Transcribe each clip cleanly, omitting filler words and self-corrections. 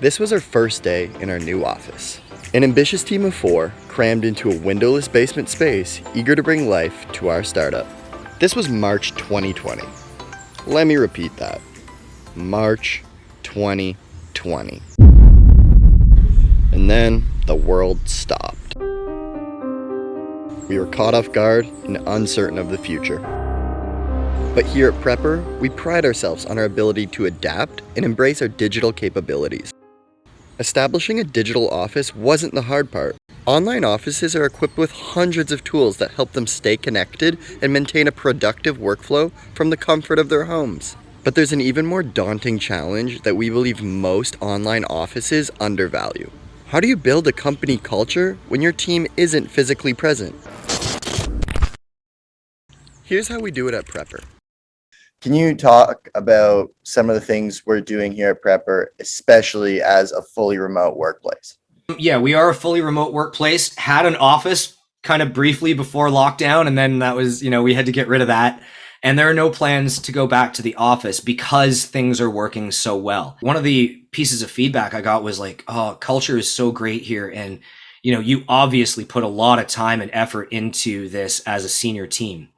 This was our first day in our new office. An ambitious team of 4 crammed into a windowless basement space, eager to bring life to our startup. This was March 2020. Let me repeat that. March 2020. And then the world stopped. We were caught off guard and uncertain of the future. But here at Prepr, we pride ourselves on our ability to adapt and embrace our digital capabilities. Establishing a digital office wasn't the hard part. Online offices are equipped with hundreds of tools that help them stay connected and maintain a productive workflow from the comfort of their homes. But there's an even more daunting challenge that we believe most online offices undervalue. How do you build a company culture when your team isn't physically present? Here's how we do it at Prepr. Can you talk about some of the things we're doing here at Prepr, especially as a fully remote workplace? Yeah, we are a fully remote workplace. Had an office kind of briefly before lockdown, and then that was, we had to get rid of that. And there are no plans to go back to the office because things are working so well. One of the pieces of feedback I got was like, oh, culture is so great here. And, you obviously put a lot of time and effort into this as a senior team.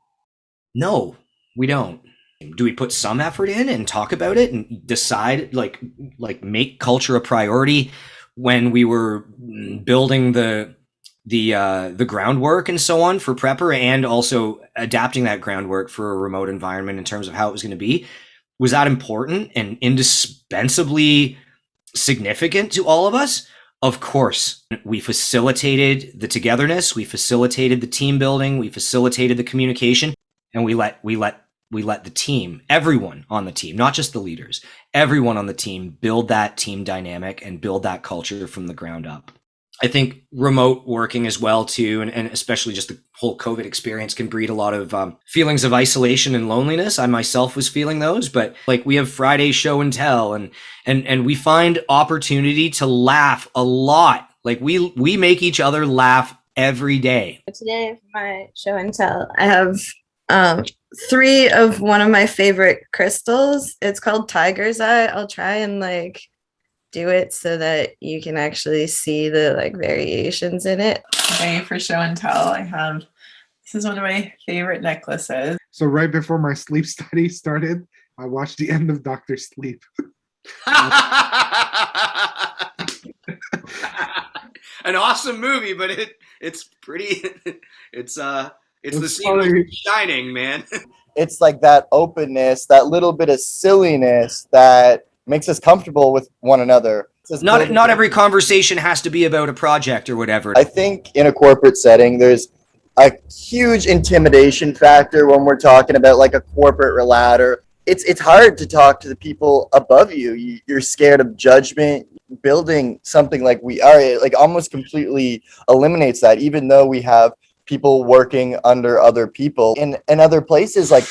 No, we don't. Do we put some effort in and talk about it and decide, like make culture a priority when we were building the groundwork and so on for Prepr, and also adapting that groundwork for a remote environment in terms of how it was going to be? Was that important and indispensably significant to all of us? Of course. We facilitated the togetherness, we facilitated the team building, we facilitated the communication, and we let the team, everyone on the team, not just the leaders, everyone on the team build that team dynamic and build that culture from the ground up. I think remote working as well too, and especially just the whole COVID experience, can breed a lot of feelings of isolation and loneliness. I myself was feeling those, but like we have Friday show and tell, and we find opportunity to laugh a lot. Like we make each other laugh every day. Today for my show and tell, I have 3 of one of my favorite crystals. It's called Tiger's Eye. I'll try and do it so that you can actually see the variations in it. Okay, for show and tell, I have, this is one of my favorite necklaces. So right before my sleep study started, I watched the end of Dr. Sleep. An awesome movie, but it's pretty it's the funny. Shining, man. It's like that openness, that little bit of silliness that makes us comfortable with one another. Not every conversation has to be about a project or whatever. I think in a corporate setting, there's a huge intimidation factor when we're talking about like a corporate ladder. It's hard to talk to the people above you. You're scared of judgment. Building something like we are, it like almost completely eliminates that, even though we have people working under other people in other places. Like,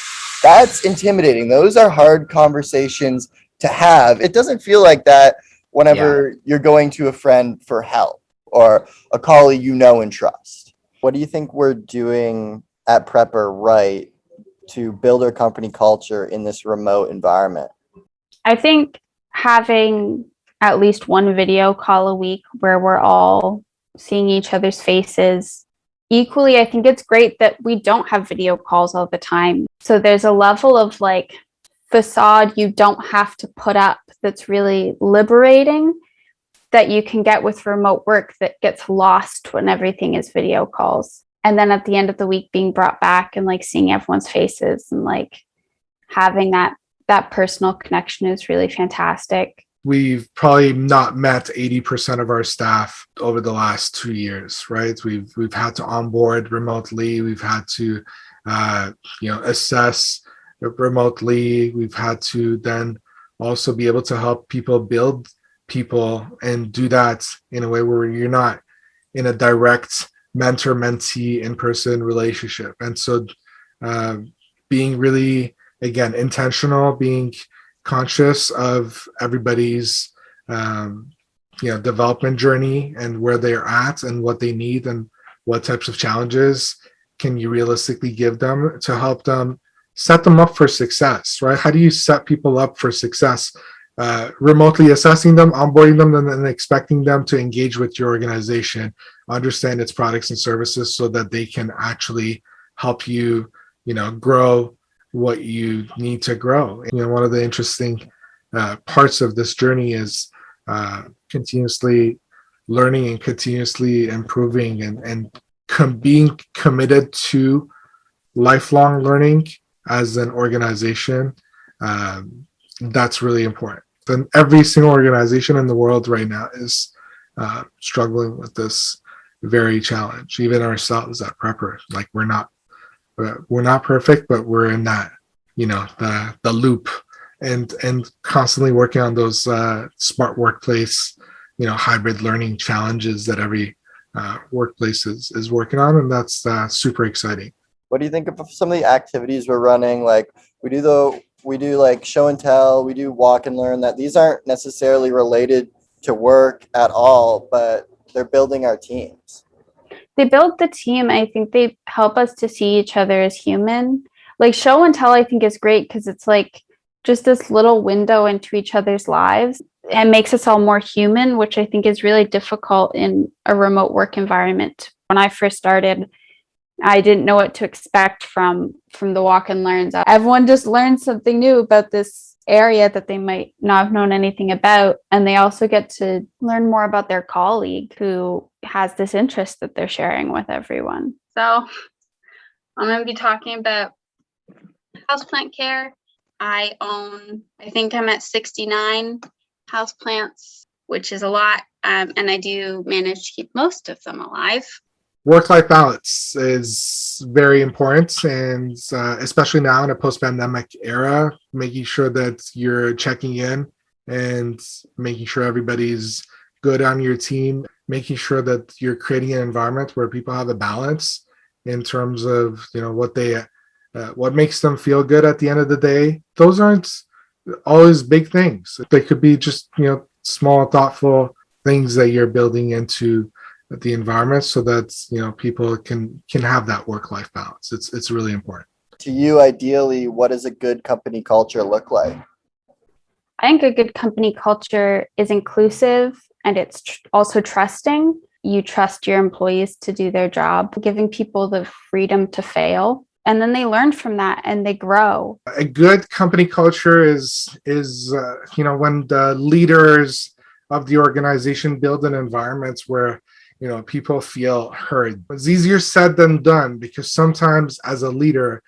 that's intimidating. Those are hard conversations to have. It doesn't feel like that whenever you're going to a friend for help or a colleague and trust. What do you think we're doing at Prepr right to build our company culture in this remote environment? I think having at least one video call a week where we're all seeing each other's faces. Equally, I think it's great that we don't have video calls all the time. So there's a level of facade you don't have to put up that's really liberating that you can get with remote work that gets lost when everything is video calls. And then at the end of the week being brought back and seeing everyone's faces and having that personal connection is really fantastic. We've probably not met 80% of our staff over the last 2 years, right? We've had to onboard remotely. We've had to, assess remotely. We've had to then also be able to help people build people and do that in a way where you're not in a direct mentor-mentee in-person relationship. And so being really, again, intentional, being conscious of everybody's development journey and where they're at and what they need and what types of challenges can you realistically give them to help them set them up for success, right? How do you set people up for success remotely assessing them, onboarding them, and then expecting them to engage with your organization, understand its products and services so that they can actually help you, grow what you need to grow. One of the interesting parts of this journey is continuously learning and continuously improving and being committed to lifelong learning as an organization. That's really important. Then every single organization in the world right now is struggling with this very challenge. Even ourselves at Prepr, like we're not perfect, but we're in that, the loop, and constantly working on those smart workplace, hybrid learning challenges that every workplace is working on, and that's super exciting. What do you think of some of the activities we're running? Like we do like show and tell, we do walk and learn, that these aren't necessarily related to work at all, but they're building our teams. They build the team. I think they help us to see each other as human. Like show and tell, I think is great because it's like just this little window into each other's lives and makes us all more human, which I think is really difficult in a remote work environment. When I first started, I didn't know what to expect from the walk and learns. Everyone just learns something new about this area that they might not have known anything about. And they also get to learn more about their colleague who has this interest that they're sharing with everyone. So I'm going to be talking about houseplant care. I think I'm at 69 houseplants, which is a lot. And I do manage to keep most of them alive. Work-life balance is very important, and especially now in a post-pandemic era, making sure that you're checking in and making sure everybody's good on your team, making sure that you're creating an environment where people have a balance in terms of what makes them feel good at the end of the day. Those aren't always big things. They could be just small, thoughtful things that you're building into the environment so that people can have that work-life balance. It's really important. To you, ideally, what does a good company culture look like? I think a good company culture is inclusive and it's also trusting. You trust your employees to do their job, giving people the freedom to fail, and then they learn from that and they grow. A good company culture is when the leaders of the organization build an environment where people feel heard. It's easier said than done because sometimes as a leader,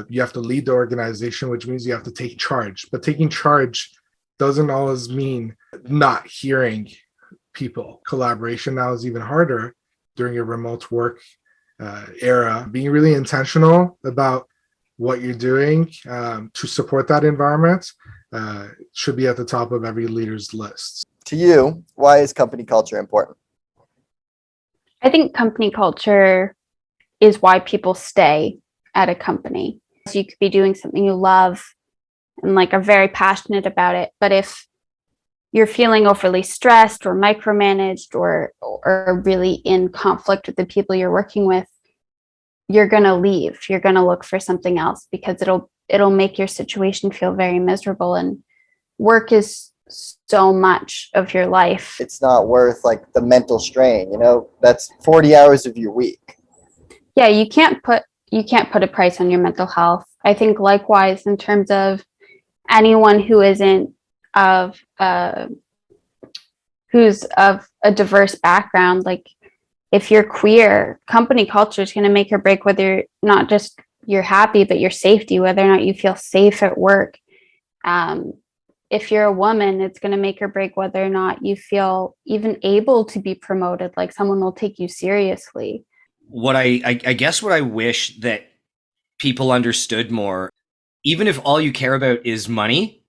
you have to lead the organization, which means you have to take charge. But taking charge doesn't always mean not hearing people. Collaboration now is even harder during a remote work era. Being really intentional about what you're doing to support that environment should be at the top of every leader's list. To you, why is company culture important? I think company culture is why people stay at a company. So you could be doing something you love and are very passionate about it. But if you're feeling overly stressed or micromanaged or really in conflict with the people you're working with, you're going to leave. You're going to look for something else because it'll make your situation feel very miserable. And work is so much of your life. It's not worth the mental strain, that's 40 hours of your week. Yeah, you can't put a price on your mental health. I think likewise in terms of anyone who isn't who's of a diverse background, if you're queer, company culture is going to make or break whether not just you're happy, but your safety, whether or not you feel safe at work. If you're a woman, it's going to make or break whether or not you feel even able to be promoted, someone will take you seriously. What I guess what I wish that people understood more, even if all you care about is money,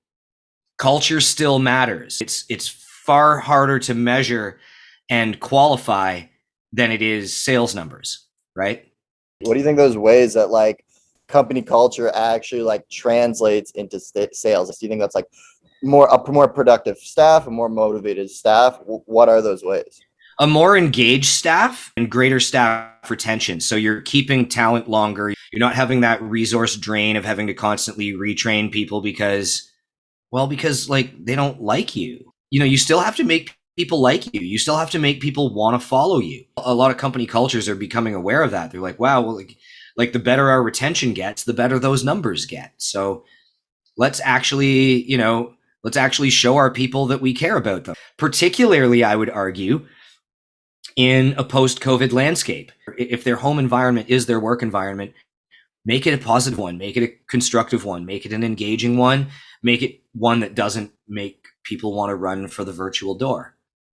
culture still matters. It's far harder to measure and qualify than it is sales numbers, right? What do you think those ways that company culture actually translates into sales? Do you think that's a more productive staff, a more motivated staff? What are those ways? A more engaged staff and greater staff retention. So you're keeping talent longer. You're not having that resource drain of having to constantly retrain people because, Well, because like they don't like you. You know, you still have to make people like you. You still have to make people want to follow you. A lot of company cultures are becoming aware of that. They're like, wow, well, like the better our retention gets, the better those numbers get. So let's actually, let's actually show our people that we care about them. Particularly, I would argue, in a post-COVID landscape. If their home environment is their work environment, make it a positive one, make it a constructive one, make it an engaging one, make it one that doesn't make people want to run for the virtual door.